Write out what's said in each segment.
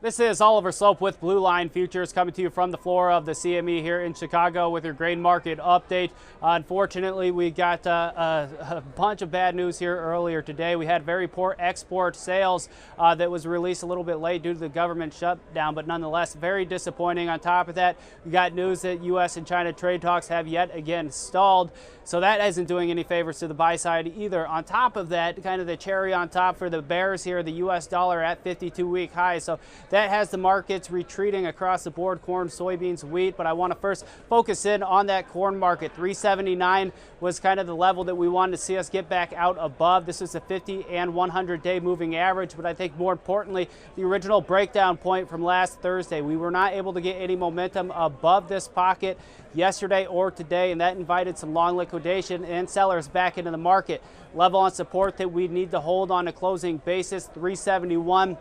This is Oliver Slope with Blue Line Futures coming to you from the floor of the CME here in Chicago with your grain market update. Unfortunately, we got a bunch of bad news here earlier today. We had very poor export sales that was released a little bit late due to the government shutdown, but nonetheless very disappointing. On top of that, we got news that U.S. and China trade talks have yet again stalled. So that isn't doing any favors to the buy side either. On top of that, kind of the cherry on top for the bears here, the U.S. dollar at 52-week highs. So that has the markets retreating across the board, corn, soybeans, wheat. But I want to first focus in on that corn market. 379 was kind of the level that we wanted to see us get back out above. This is a 50 and 100-day moving average. But I think more importantly, the original breakdown point from last Thursday, we were not able to get any momentum above this pocket yesterday or today, and that invited some long liquidation and sellers back into the market. Level on support that we need to hold on a closing basis, 371.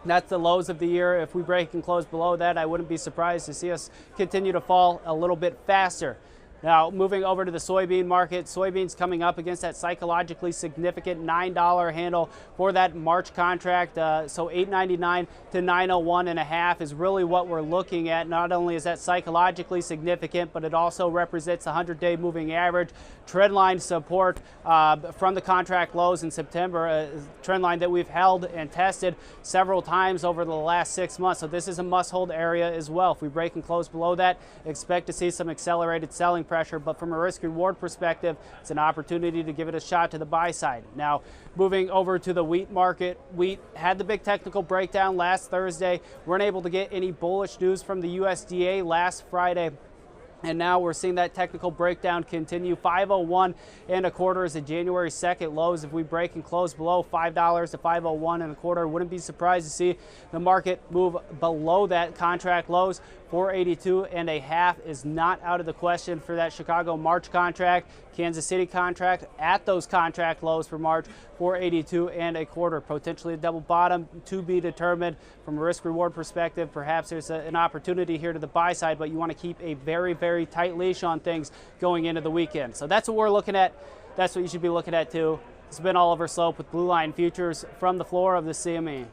That's the lows of the year. If we break and close below that, I wouldn't be surprised to see us continue to fall a little bit faster. Now, moving over to the soybean market, soybeans coming up against that psychologically significant $9 handle for that March contract. So $8.99 to $9.01.5 is really what we're looking at. Not only is that psychologically significant, but it also represents a 100-day moving average. Trendline support from the contract lows in September, a trend line that we've held and tested several times over the last 6 months. So this is a must-hold area as well. If we break and close below that, expect to see some accelerated selling pressure, but from a risk-reward perspective, it's an opportunity to give it a shot to the buy side. Now, moving over to the wheat market, wheat had the big technical breakdown last Thursday. Weren't able to get any bullish news from the USDA last Friday. And now we're seeing that technical breakdown continue. 501.25 is the January 2nd lows. If we break and close below $5 to 501.25, wouldn't be surprised to see the market move below that contract lows. 482.5 is not out of the question for that Chicago March contract. Kansas City contract at those contract lows for March, 482.25. Potentially a double bottom to be determined. From a risk reward perspective, perhaps there's an opportunity here to the buy side, but you want to keep a very tight leash on things going into the weekend. So that's what we're looking at. That's what you should be looking at too. It's been Oliver Slope with Blue Line Futures from the floor of the CME.